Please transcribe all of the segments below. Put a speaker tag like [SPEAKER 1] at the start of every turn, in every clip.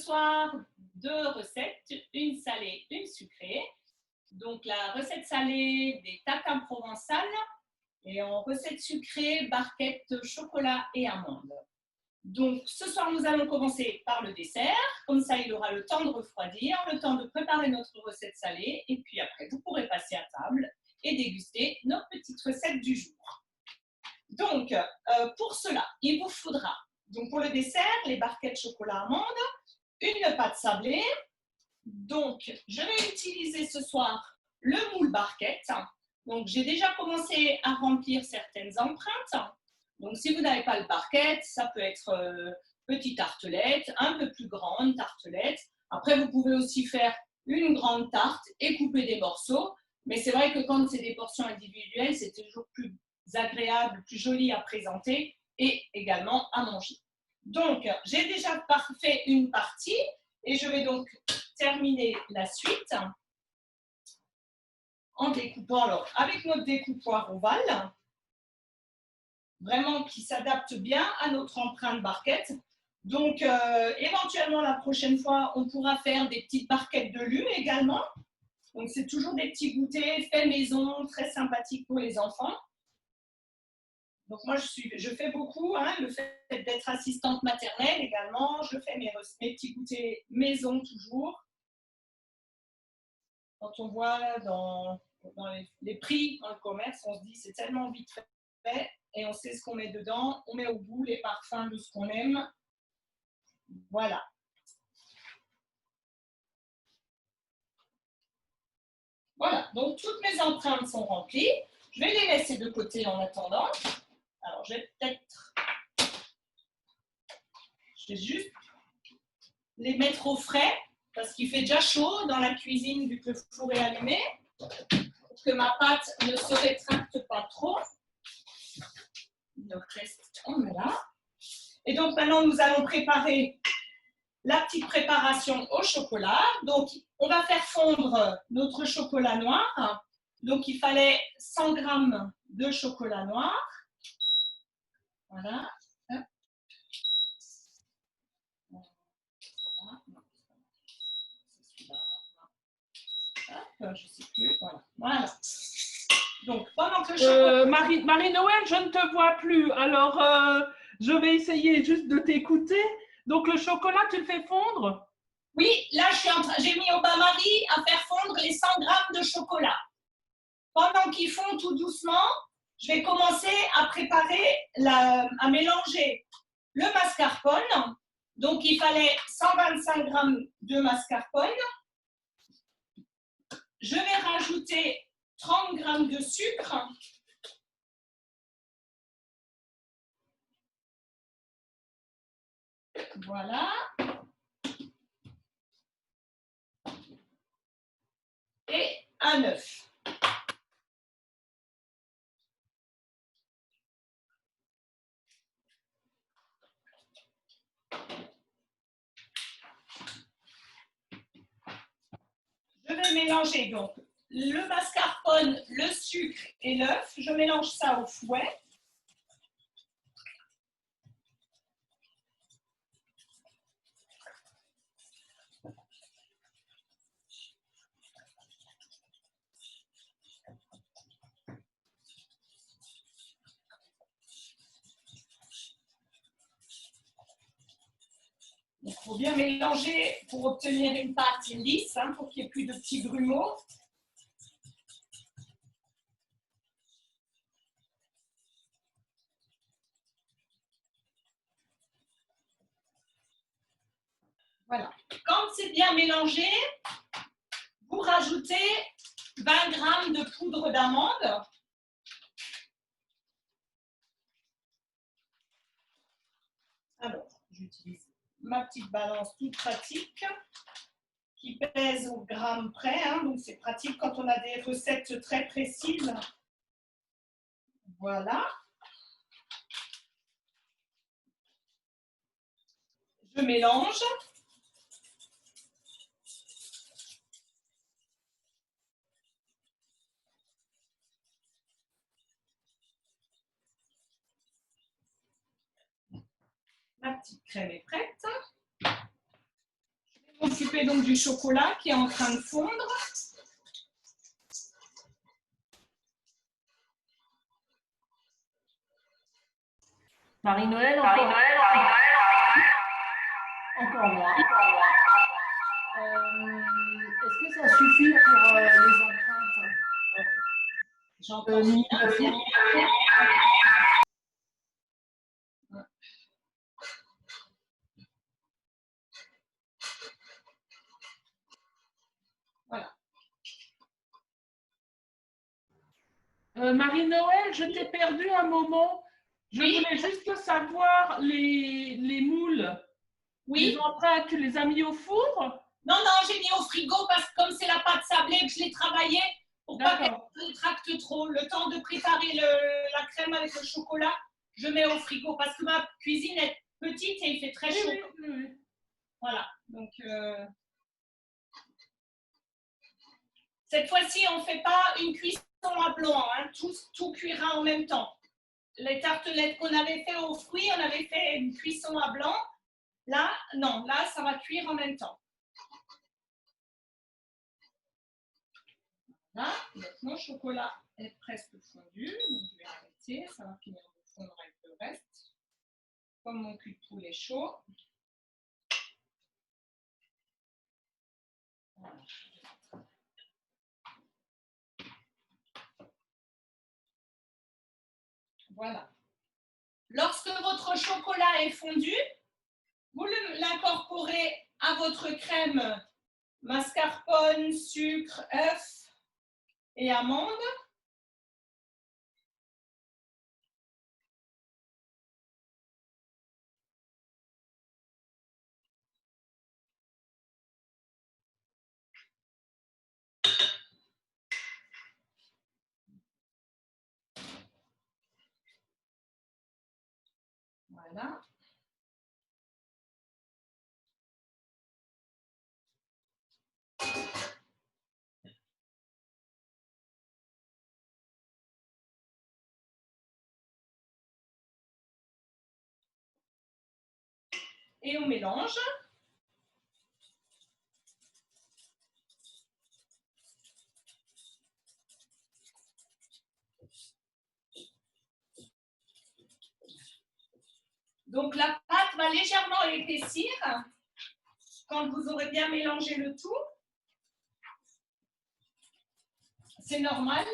[SPEAKER 1] soir, deux recettes, une salée, une sucrée. Donc, la recette salée des tatins provençales et en recette sucrée, barquette, chocolat et amandes. Donc, ce soir, nous allons commencer par le dessert. Comme ça, il aura le temps de refroidir, le temps de préparer notre recette salée. Et puis après, vous pourrez passer à table et déguster nos petites recettes du jour. Donc, pour cela, il vous faudra, donc pour le dessert, les barquettes chocolat amande, une pâte sablée. Donc, je vais utiliser ce soir le moule barquette. Donc, j'ai déjà commencé à remplir certaines empreintes. Donc, si vous n'avez pas le barquette, ça peut être petite tartelette, un peu plus grande tartelette. Après, vous pouvez aussi faire une grande tarte et couper des morceaux. Mais c'est vrai que quand c'est des portions individuelles, c'est toujours plus agréable, plus joli à présenter et également à manger. Donc, j'ai déjà fait une partie et je vais donc terminer la suite en découpant alors avec notre découpoir ovale, vraiment qui s'adapte bien à notre empreinte barquette. Donc, éventuellement, la prochaine fois, on pourra faire des petites barquettes de lune également. Donc, c'est toujours des petits goûters faits maison, très sympathiques pour les enfants. Donc, moi, je fais beaucoup, le fait d'être assistante maternelle également. Je fais mes petits goûters maison toujours. Quand on voit dans les prix dans le commerce, on se dit c'est tellement vite fait et on sait ce qu'on met dedans. On met au goût les parfums de ce qu'on aime. Voilà. Voilà, donc toutes mes empreintes sont remplies. Je vais les laisser de côté en attendant. Alors, je vais juste les mettre au frais parce qu'il fait déjà chaud dans la cuisine vu que le four est allumé pour que ma pâte ne se rétracte pas trop. Le reste, on met là. Et donc, maintenant, nous allons préparer la petite préparation au chocolat. Donc, on va faire fondre notre chocolat noir. Donc, il fallait 100 g de chocolat noir. Voilà. Je ne sais plus. Voilà. Donc, pendant que le chocolat...
[SPEAKER 2] Marie-Noël, je ne te vois plus. Alors, je vais essayer juste de t'écouter. Donc, le chocolat, tu le fais fondre?
[SPEAKER 1] Oui, là, j'ai mis au bain-marie à faire fondre les 100 g de chocolat. Pendant qu'ils font tout doucement, je vais commencer à préparer, à mélanger le mascarpone. Donc, il fallait 125 g de mascarpone. Je vais rajouter 30 g de sucre. Voilà. Et un œuf. Je vais mélanger donc le mascarpone, le sucre et l'œuf. Je mélange ça au fouet. Il faut bien mélanger pour obtenir une pâte lisse, pour qu'il n'y ait plus de petits grumeaux. Voilà. Quand c'est bien mélangé, vous rajoutez 20 g de poudre d'amande. Alors, j'utilise ma petite balance toute pratique qui pèse au gramme près. Donc, c'est pratique quand on a des recettes très précises. Voilà. Je mélange. Ma petite crème est prête. m'occuper donc du chocolat qui est en train de fondre.
[SPEAKER 3] Marie-Noël, encore moi. Est-ce que ça suffit pour les empreintes?
[SPEAKER 1] J'entends rien. Voilà.
[SPEAKER 2] Marie-Noël, je t'ai perdu un moment. Je voulais juste savoir les moules.
[SPEAKER 1] Oui.
[SPEAKER 2] Les empreintes, tu les as mis au four?
[SPEAKER 1] Non, j'ai mis au frigo parce que comme c'est la pâte sablée que je l'ai travaillée, pour pas qu'elle contracte trop, le temps de préparer la crème avec le chocolat, je mets au frigo parce que ma cuisine est petite et il fait très chaud.
[SPEAKER 2] Oui.
[SPEAKER 1] Voilà. Donc, cette fois-ci, on ne fait pas une cuisson à blanc, hein. Tout cuira en même temps. Les tartelettes qu'on avait fait aux fruits, on avait fait une cuisson à blanc. Là, non, là, ça va cuire en même temps. Là, mon chocolat est presque fondu, donc je vais arrêter, ça va finir de fondre avec le reste. Comme mon cul de poule est chaud. Voilà. Lorsque votre chocolat est fondu, vous l'incorporez à votre crème mascarpone, sucre, œuf et amandes. Voilà. Et on mélange. Donc la pâte va légèrement épaissir quand vous aurez bien mélangé le tout. C'est normal.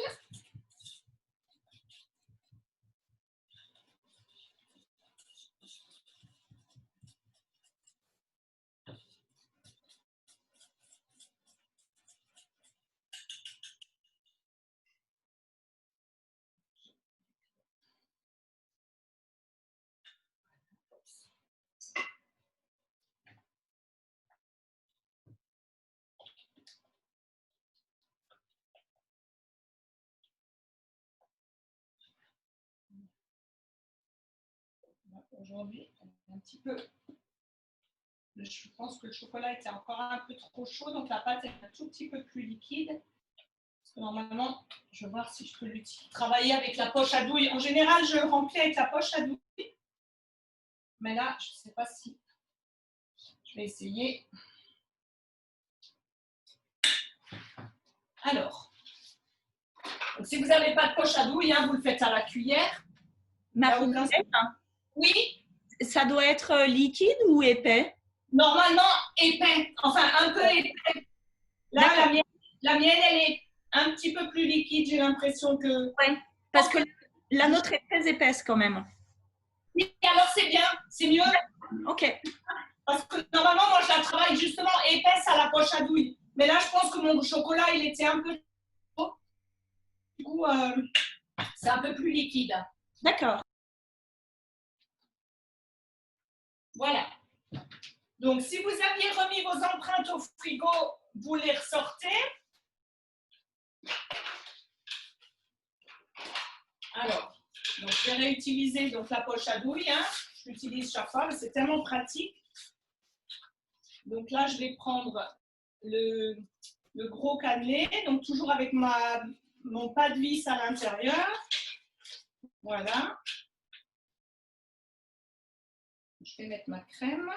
[SPEAKER 1] Aujourd'hui, un petit peu. Je pense que le chocolat était encore un peu trop chaud, donc la pâte est un tout petit peu plus liquide. Parce que normalement, je vais voir si je peux travailler avec la poche à douille. En général, je remplis avec la poche à douille. Mais là, je ne sais pas si. Je vais essayer. Alors, donc si vous n'avez pas de poche à douille, hein, vous le faites à la cuillère.
[SPEAKER 4] Marie-Noël,
[SPEAKER 1] oui.
[SPEAKER 4] Ça doit être liquide ou épais?
[SPEAKER 1] Normalement, épais. Enfin, un peu épais. Là, la mienne, elle est un petit peu plus liquide. J'ai l'impression que…
[SPEAKER 4] Oui, parce que la nôtre est très épaisse quand même.
[SPEAKER 1] Oui, alors c'est bien. C'est mieux.
[SPEAKER 4] Ok.
[SPEAKER 1] Parce que normalement, moi, je la travaille justement épaisse à la poche à douille. Mais là, je pense que mon chocolat, il était un peu chaud. Du coup, c'est un peu plus liquide.
[SPEAKER 4] D'accord.
[SPEAKER 1] Voilà. Donc, si vous aviez remis vos empreintes au frigo, vous les ressortez. Alors, donc, je vais réutiliser donc, la poche à douille. Hein. Je l'utilise chaque fois, mais c'est tellement pratique. Donc là, je vais prendre le gros cannelé, donc toujours avec mon pas de vis à l'intérieur. Voilà. Je vais mettre ma crème.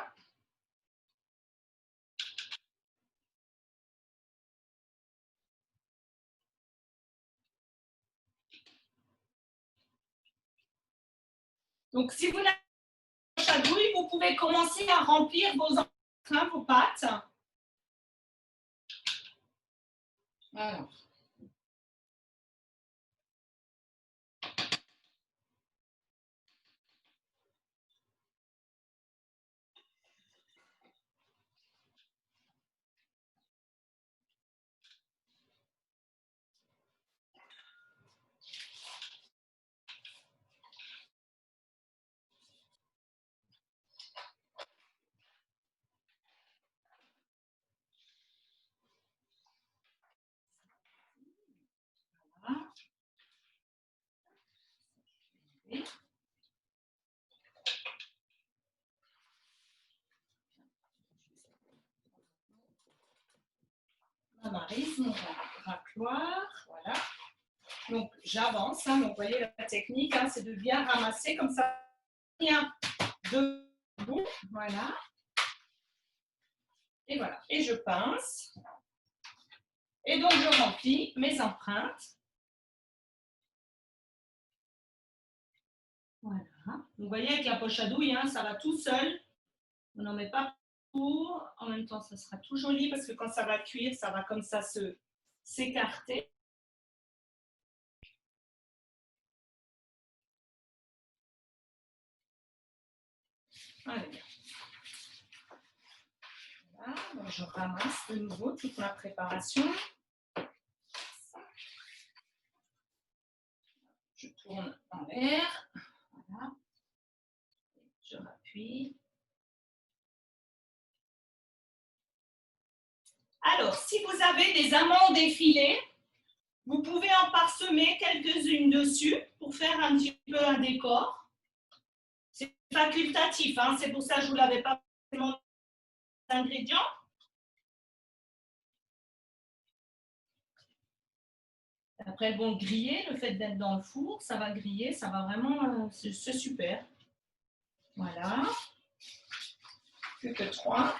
[SPEAKER 1] Donc, si vous n'avez pas de poche à douille, vous pouvez commencer à remplir vos pâtes. Voilà. Ma marise, mon racloir, voilà. Donc j'avance, hein, donc vous voyez la technique, hein, c'est de bien ramasser comme ça, bien debout, voilà. Et voilà, et je pince. Et donc je remplis mes empreintes. Voilà. Donc, vous voyez, avec la poche à douille, hein, ça va tout seul. On n'en met pas pour. En même temps, ça sera tout joli parce que quand ça va cuire, ça va comme ça s'écarter. Allez. Voilà. Donc, je ramasse de nouveau toute ma préparation. Je tourne en l'air. Voilà. Je rappuie. Alors, si vous avez des amandes effilées, vous pouvez en parsemer quelques-unes dessus pour faire un petit peu un décor. C'est facultatif, hein, c'est pour ça que je ne vous l'avais pas forcément d'ingrédients. Après, elles vont griller, le fait d'être dans le four, ça va griller, ça va vraiment, c'est super. Voilà. Plus que 3.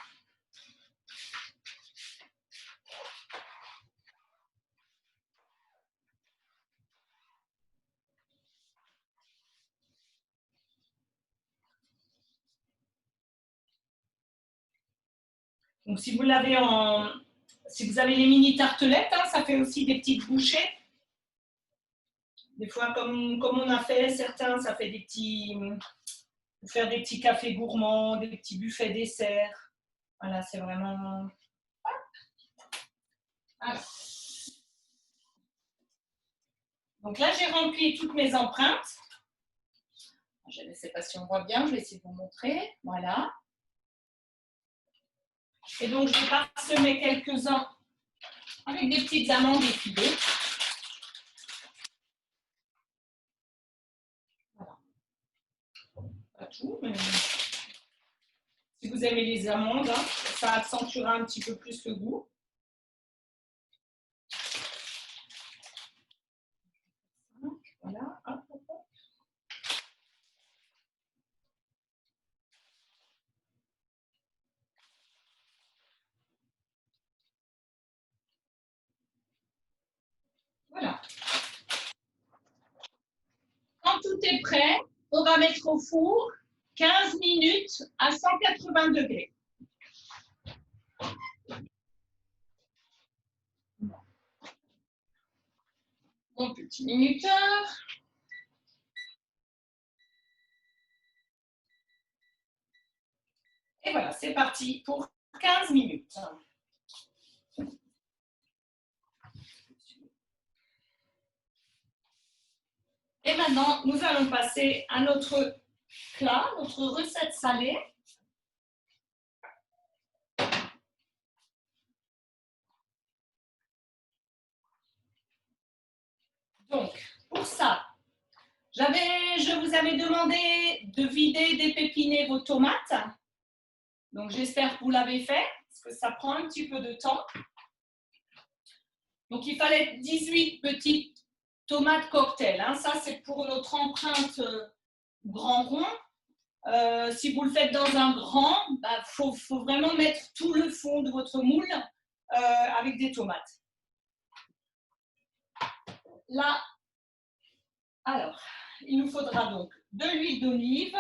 [SPEAKER 1] Donc, si vous l'avez si vous avez les mini tartelettes, hein, ça fait aussi des petites bouchées. Des fois, comme on a fait, certains, ça fait des petits, pour faire des petits cafés gourmands, des petits buffets desserts. Voilà, c'est vraiment... Voilà. Donc là, j'ai rempli toutes mes empreintes. Je ne sais pas si on voit bien, je vais essayer de vous montrer. Voilà. Et donc, je vais parsemer quelques-uns avec des petites amandes effilées. Voilà. Pas tout, mais si vous aimez les amandes, hein, ça accentuera un petit peu plus le goût. Voilà. Hop, hop, hop. Voilà. Quand tout est prêt, on va mettre au four 15 minutes à 180 degrés. Mon petit minuteur. Et voilà, c'est parti pour 15 minutes. Et maintenant, nous allons passer à notre plat, notre recette salée. Donc, pour ça, je vous avais demandé de vider, d'épépiner vos tomates. Donc, j'espère que vous l'avez fait, parce que ça prend un petit peu de temps. Donc, il fallait 18 petites tomates cocktail. Hein. Ça, c'est pour notre empreinte grand rond. Si vous le faites dans un grand, faut vraiment mettre tout le fond de votre moule avec des tomates. Là, alors, il nous faudra donc de l'huile d'olive,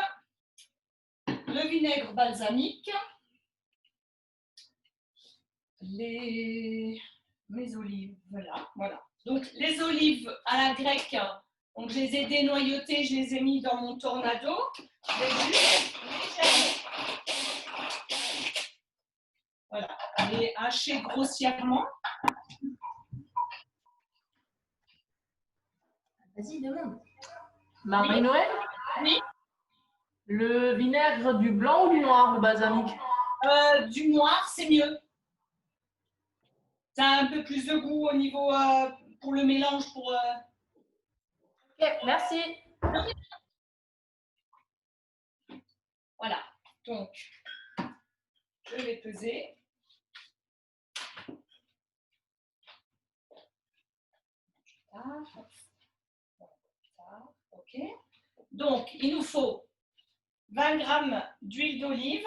[SPEAKER 1] le vinaigre balsamique, mes olives, voilà. Donc les olives à la grecque, donc je les ai dénoyautées, je les ai mis dans mon tornado. Je vais juste légèrement, voilà, les hacher grossièrement.
[SPEAKER 3] Vas-y, demande.
[SPEAKER 2] Marie-Noël,
[SPEAKER 1] Oui,
[SPEAKER 2] le vinaigre du blanc ou du noir, le balsamique?
[SPEAKER 1] du noir, c'est mieux. Ça a un peu plus de goût au niveau pour le mélange.
[SPEAKER 3] Ok, merci.
[SPEAKER 1] Voilà, donc je vais peser. Ok. Donc, il nous faut 20 g d'huile d'olive.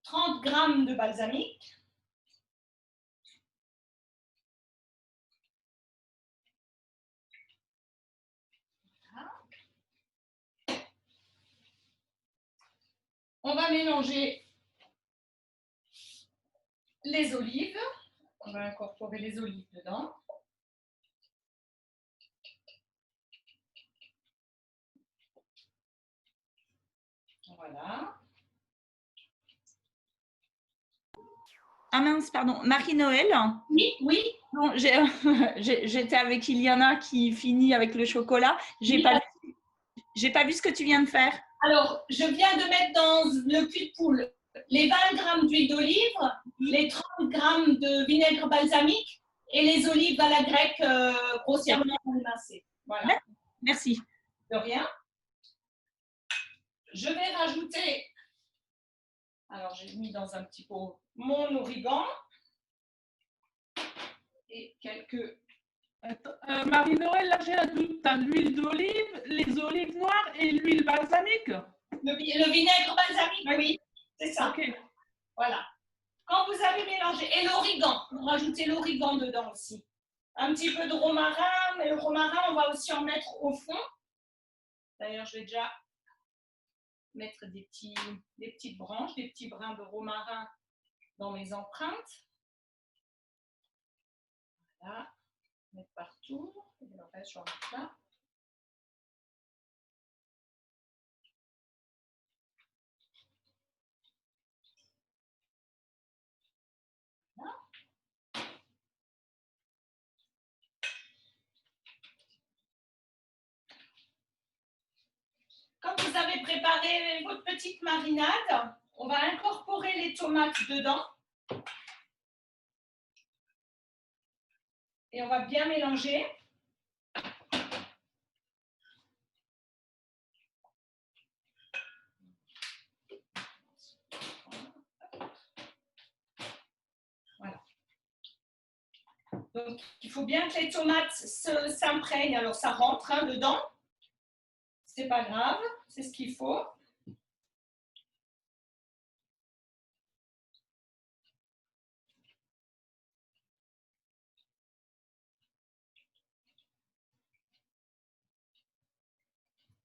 [SPEAKER 1] 30 g de balsamique. On va mélanger les olives. On va incorporer les olives dedans. Voilà.
[SPEAKER 4] Ah mince, pardon. Marie-Noël,
[SPEAKER 1] Oui, oui.
[SPEAKER 4] bon, j'étais avec Iliana qui finit avec le chocolat. J'ai pas vu ce que tu viens de faire.
[SPEAKER 1] Alors, je viens de mettre dans le cul de poule les 20 g d'huile d'olive, les 30 g de vinaigre balsamique et les olives à la grecque grossièrement émincées. Voilà.
[SPEAKER 4] Merci.
[SPEAKER 1] De rien. Je vais rajouter, alors j'ai mis dans un petit pot mon origan et quelques.
[SPEAKER 2] Marie-Noël, là j'ai un doute. Tu as l'huile d'olive, les olives noires et l'huile balsamique?
[SPEAKER 1] Le vinaigre balsamique, oui, c'est ça.
[SPEAKER 2] Ok.
[SPEAKER 1] Voilà. Quand vous avez mélangé, et l'origan, vous rajoutez l'origan dedans aussi. Un petit peu de romarin, mais le romarin, on va aussi en mettre au fond. D'ailleurs, je vais déjà mettre des petites branches, des petits brins de romarin dans mes empreintes. Voilà, mettre partout. Et le reste, je vais en mettre là. Voilà. Quand vous avez préparé votre petite marinade, on va incorporer les tomates dedans. Et on va bien mélanger. Voilà. Donc, il faut bien que les tomates s'imprègnent. Alors, ça rentre dedans. C'est pas grave, c'est ce qu'il faut.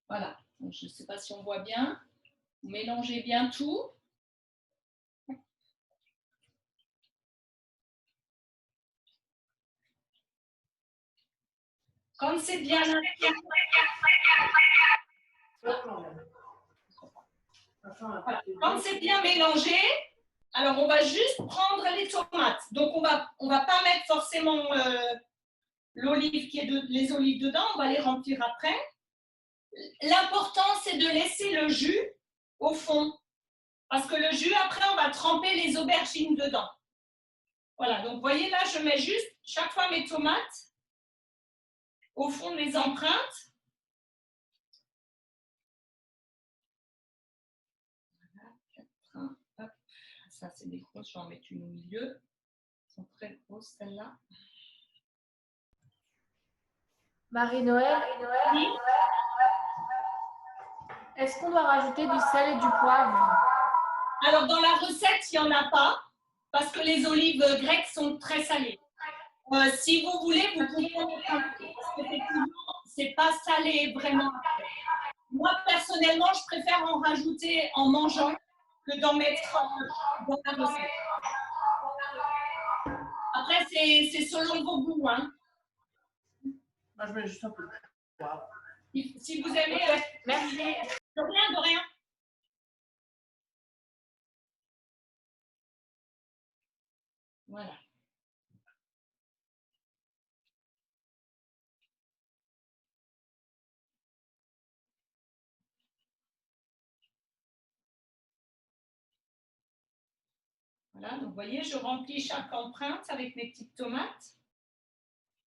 [SPEAKER 1] Voilà. Donc, je ne sais pas si on voit bien. Vous mélangez bien tout. Quand c'est bien voilà. Quand c'est bien mélangé, alors on va juste prendre les tomates. Donc on va pas mettre forcément l'olive les olives dedans, on va les remplir après. L'important c'est de laisser le jus au fond. Parce que le jus, après, on va tremper les aubergines dedans. Voilà, donc vous voyez là, je mets juste chaque fois mes tomates au fond de mes empreintes. Voilà, 4, hop. Ça, c'est des grosses, je vais en mettre une au milieu. Elles sont très grosses, celles-là.
[SPEAKER 3] Marie-Noël,
[SPEAKER 1] Oui.
[SPEAKER 3] est-ce qu'on doit rajouter du sel et du poivre?
[SPEAKER 1] Alors, dans la recette, il n'y en a pas. parce que les olives grecques sont très salées. Si vous voulez, vous pouvez en mettre un peu, parce qu'effectivement, c'est pas salé vraiment. Moi, personnellement, je préfère en rajouter en mangeant que d'en mettre dans la recette. Après, c'est selon vos goûts. Hein.
[SPEAKER 3] Moi, je mets juste un peu de poivre.
[SPEAKER 1] Si vous aimez.
[SPEAKER 4] Merci.
[SPEAKER 1] De rien, de rien. Voilà. Voilà, donc vous voyez, je remplis chaque empreinte avec mes petites tomates.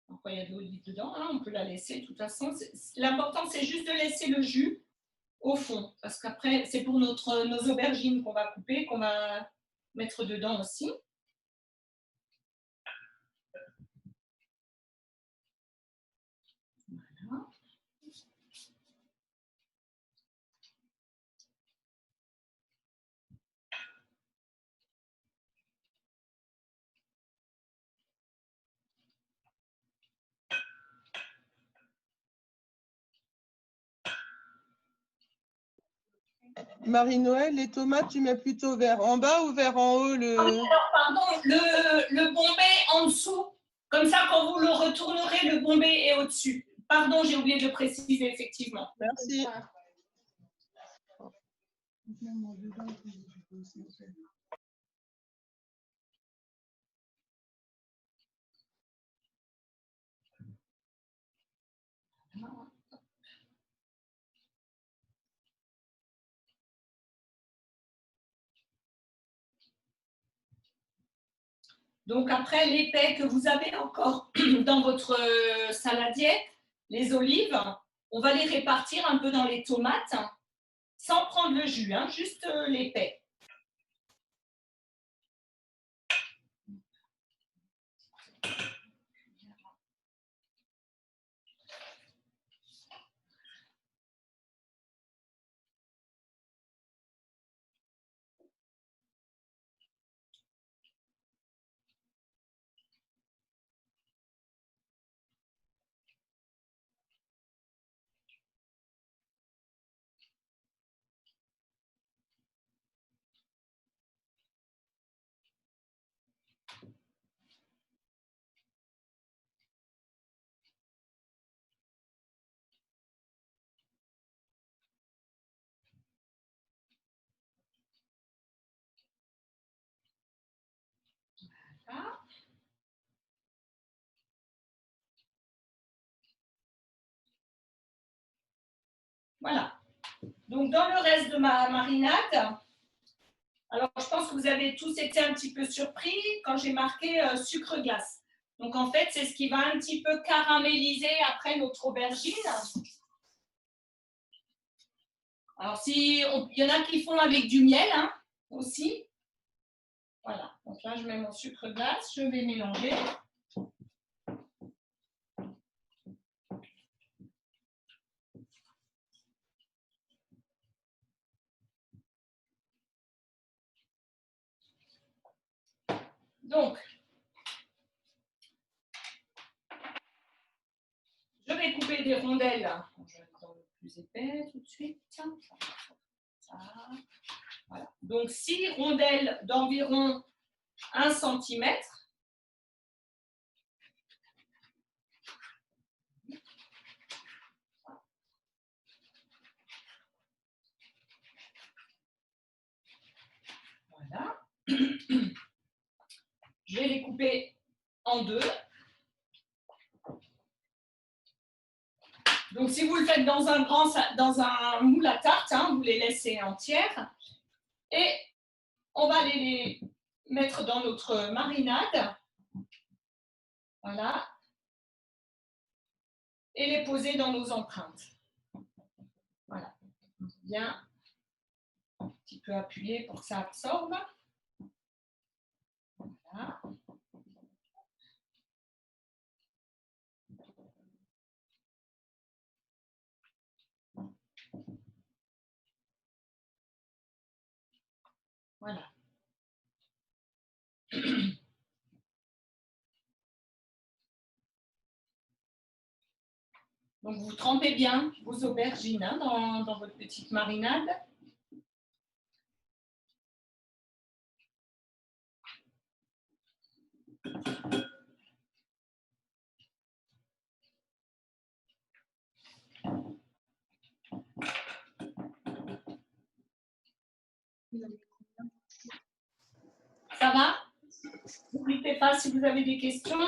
[SPEAKER 1] Donc, il y a de l'olive dedans, hein, on peut la laisser. De toute façon, l'important, c'est juste de laisser le jus au fond. Parce qu'après, c'est pour nos aubergines qu'on va couper, qu'on va mettre dedans aussi. Voilà.
[SPEAKER 5] Marie-Noël, les tomates, tu mets plutôt vers en bas ou vers en haut le...
[SPEAKER 1] Ah oui, alors, pardon, le bombé en dessous. Comme ça, quand vous le retournerez, le bombé est au-dessus. Pardon, j'ai oublié de le préciser, effectivement.
[SPEAKER 5] Merci.
[SPEAKER 1] Donc après, l'épais que vous avez encore dans votre saladier, les olives, on va les répartir un peu dans les tomates, sans prendre le jus, hein, juste l'épais. Voilà. Donc dans le reste de ma marinade, alors je pense que vous avez tous été un petit peu surpris quand j'ai marqué sucre glace. Donc en fait, c'est ce qui va un petit peu caraméliser après notre aubergine. Alors il y en a qui font avec du miel hein, aussi. Voilà, donc là je mets mon sucre glace, je vais mélanger. Donc, je vais couper des rondelles. Je vais mettre dans le plus épais tout de suite. Ça. Voilà. Donc, 6 rondelles d'environ 1 cm. Voilà. Je vais les couper en 2. Donc, si vous le faites dans un moule à tarte, hein, vous les laissez entières. Et on va les mettre dans notre marinade. Voilà. Et les poser dans nos empreintes. Voilà. Bien. Un petit peu appuyer pour que ça absorbe. Voilà. Voilà. Donc, vous trempez bien vos aubergines hein, dans votre petite marinade. Ça va? N'hésitez pas si vous avez des questions.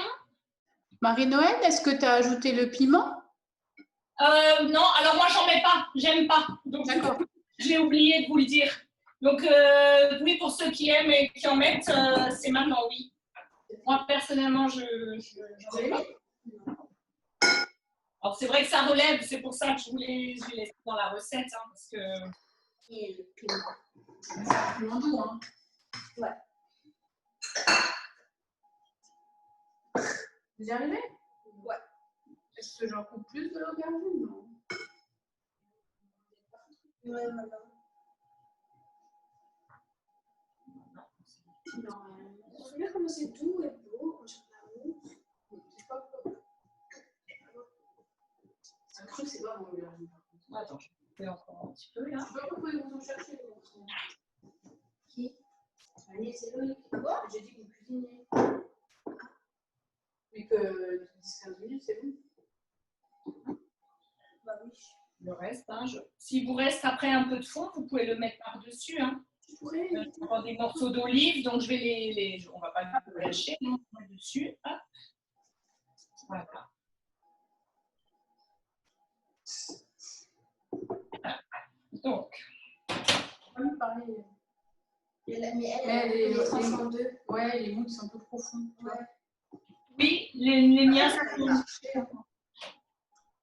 [SPEAKER 3] Marie-Noël, est-ce que tu as ajouté le piment?
[SPEAKER 1] Non, alors moi, j'en mets pas. J'aime pas. Donc,
[SPEAKER 3] D'accord.
[SPEAKER 1] j'ai oublié de vous le dire. Donc, oui, pour ceux qui aiment et qui en mettent, c'est maintenant, oui. Moi, personnellement, je n'en mets pas. Alors, c'est vrai que ça relève, c'est pour ça que je voulais laisser dans la recette, hein, parce que…
[SPEAKER 3] Et le piment. C'est un piment doux, hein? Ouais. Vous y arrivez? Ouais. Est-ce que j'en coupe plus de l'aubergine? Non. Ouais, voilà. Non, regarde comment c'est doux et beau. C'est pas beau. C'est cru que c'est pas bon l'aubergine.
[SPEAKER 1] Attends, je vais encore un petit peu là.
[SPEAKER 3] Je sais pas pourquoi ils vont en chercher. Qui? Agnès et Loïc. Quoi? J'ai dit que vous cuisiniez. Mais que 10-15 minutes, c'est bon. Bah oui.
[SPEAKER 1] Le reste, hein, s'il vous reste après un peu de fond, vous pouvez le mettre par-dessus. Hein.
[SPEAKER 3] Tu pourrais.
[SPEAKER 1] Je prends des morceaux d'olive, donc je vais on va pas les lâcher, on va mettre dessus. Hop. Voilà. Donc.
[SPEAKER 3] On va parler. Mais elle est tranchée en deux. Ouais, les moules sont un peu profonds. Ouais.
[SPEAKER 1] Oui, les miens sont…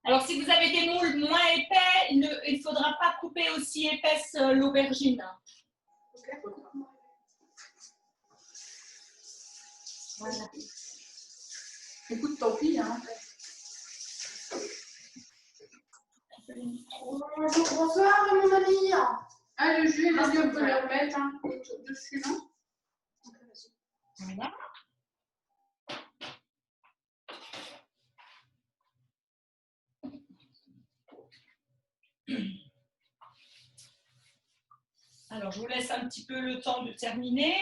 [SPEAKER 1] Alors, si vous avez des moules moins épais, il ne faudra pas couper aussi épaisse l'aubergine.
[SPEAKER 3] Ok.
[SPEAKER 1] Voilà.
[SPEAKER 3] Écoute, tant pis. Hein. Bonsoir, mon ami. Ah, le jus, vas-y, on peut le remettre hein, dessus, non?
[SPEAKER 1] Voilà. Alors, je vous laisse un petit peu le temps de terminer.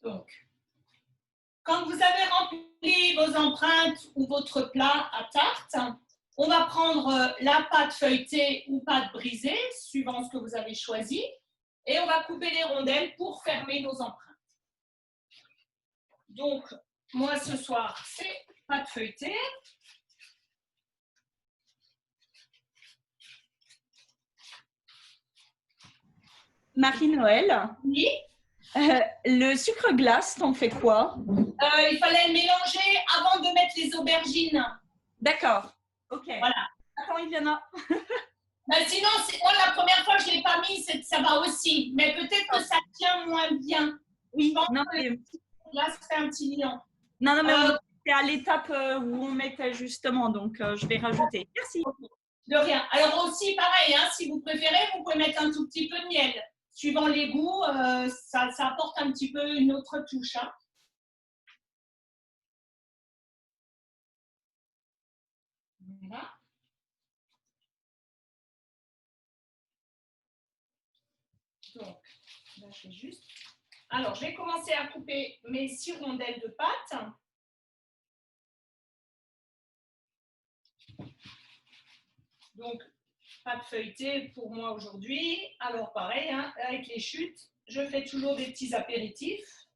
[SPEAKER 1] Donc, quand vous avez rempli vos empreintes ou votre plat à tarte, on va prendre la pâte feuilletée ou pâte brisée, suivant ce que vous avez choisi, et on va couper les rondelles pour fermer nos empreintes. Donc, moi ce soir, c'est pâte feuilletée.
[SPEAKER 4] Marie-Noël,
[SPEAKER 1] Oui.
[SPEAKER 4] le sucre glace, t'en fais quoi?
[SPEAKER 1] Il fallait le mélanger avant de mettre les aubergines.
[SPEAKER 4] D'accord. Ok.
[SPEAKER 1] Voilà.
[SPEAKER 4] Attends, Iliana.
[SPEAKER 1] Ben sinon, moi, la première fois que je ne l'ai pas mis, ça va aussi. Mais peut-être que ça tient moins bien.
[SPEAKER 4] Oui,
[SPEAKER 1] Je pense
[SPEAKER 4] non,
[SPEAKER 1] que
[SPEAKER 4] mais,
[SPEAKER 1] là, ça fait un petit liant.
[SPEAKER 4] non, mais on est à l'étape où on mettait justement, donc je vais rajouter. Merci.
[SPEAKER 1] De rien. Alors aussi, pareil, hein, si vous préférez, vous pouvez mettre un tout petit peu de miel. Suivant les goûts, ça apporte un petit peu une autre touche. Hein. Voilà. Donc, là, je vais juste… Alors, je vais commencer à couper mes 6 rondelles de pâte. Donc, pâte feuilletée pour moi aujourd'hui. Alors, pareil, hein, avec les chutes, je fais toujours des petits apéritifs.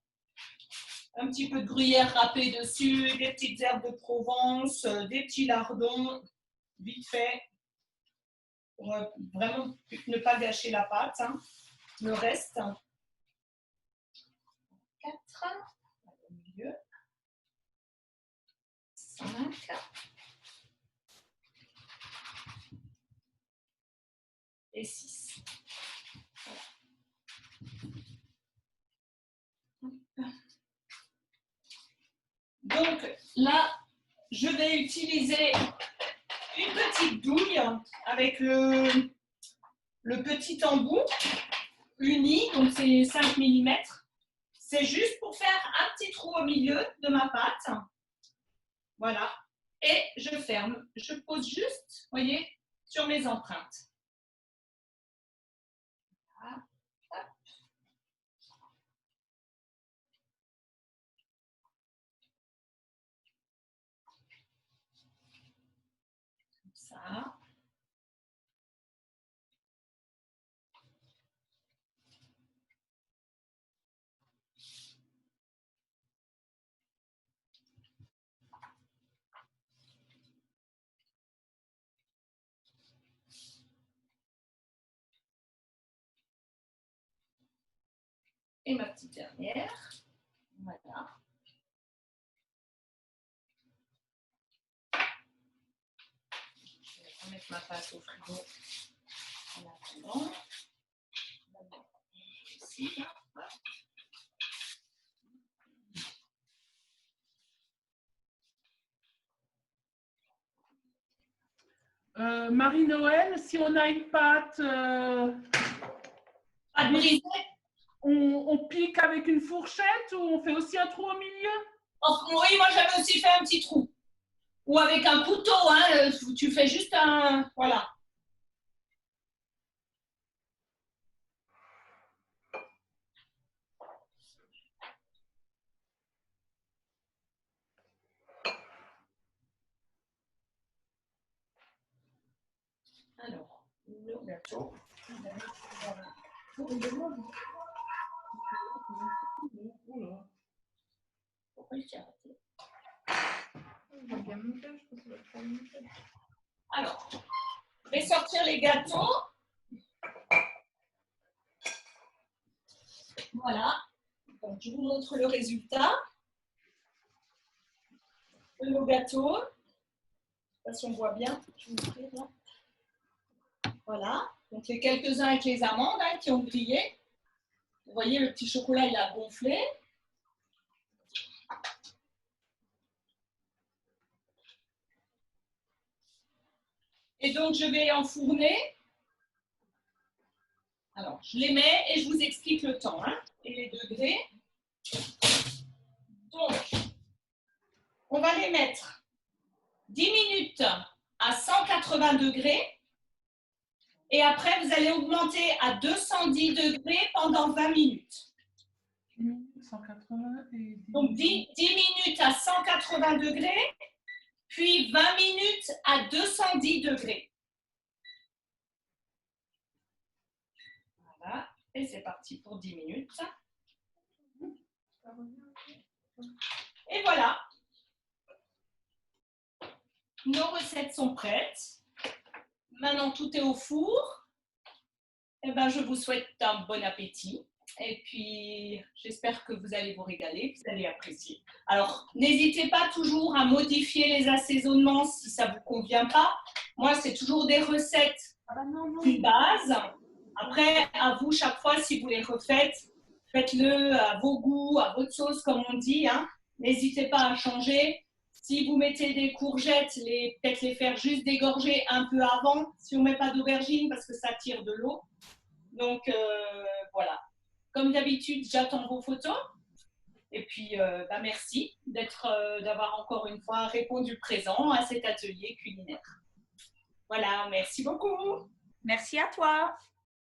[SPEAKER 1] Un petit peu de gruyère râpée dessus, des petites herbes de Provence, des petits lardons, vite fait, pour vraiment ne pas gâcher la pâte. Hein. Le reste, 4, au milieu, 5, et 6. Voilà. Donc là, je vais utiliser une petite douille avec le petit embout uni, donc c'est 5 mm. C'est juste pour faire un petit trou au milieu de ma pâte. Voilà. Et je ferme. Je pose juste, vous voyez, sur mes empreintes. Voilà. Hop. Comme ça. Et ma petite dernière. Voilà. Je vais remettre ma pâte au frigo en attendant. Ici, là.
[SPEAKER 2] Marie-Noël, si on a une pâte,
[SPEAKER 1] Pas de brisée.
[SPEAKER 2] on pique avec une fourchette ou on fait aussi un trou au milieu?
[SPEAKER 1] Oui, moi j'avais aussi fait un petit trou. Ou avec un couteau, hein, tu fais juste un... Voilà. Alors, le gâteau. Pourquoi je t'ai arrêté? Alors, je vais sortir les gâteaux. Voilà. Donc, je vous montre le résultat de nos gâteaux. Je ne sais pas si on voit bien. Je vais ouvrir là. Voilà. Donc, les quelques-uns avec les amandes hein, qui ont grillé. Vous voyez, le petit chocolat, il a gonflé. Et donc, je vais enfourner. Alors, je les mets et je vous explique le temps hein, et les degrés. Donc, on va les mettre 10 minutes à 180 degrés. Et après, vous allez augmenter à 210 degrés pendant 20 minutes.
[SPEAKER 2] 180 et 10.
[SPEAKER 1] Donc, 10 minutes à 180 degrés, puis 20 minutes à 210 degrés. Voilà. Et c'est parti pour 10 minutes. Et voilà. Nos recettes sont prêtes. Maintenant, tout est au four. Eh ben, je vous souhaite un bon appétit. Et puis, j'espère que vous allez vous régaler, que vous allez apprécier. Alors, n'hésitez pas toujours à modifier les assaisonnements si ça ne vous convient pas. Moi, c'est toujours des recettes de base. Après, à vous, chaque fois, si vous les refaites, faites-le à vos goûts, à votre sauce, comme on dit. Hein. N'hésitez pas à changer. Si vous mettez des courgettes, peut-être les faire juste dégorger un peu avant, si on ne met pas d'aubergine, parce que ça tire de l'eau. Donc, voilà. Comme d'habitude, j'attends vos photos. Et puis, merci d'avoir encore une fois répondu présent à cet atelier culinaire. Voilà, merci beaucoup.
[SPEAKER 4] Merci à toi.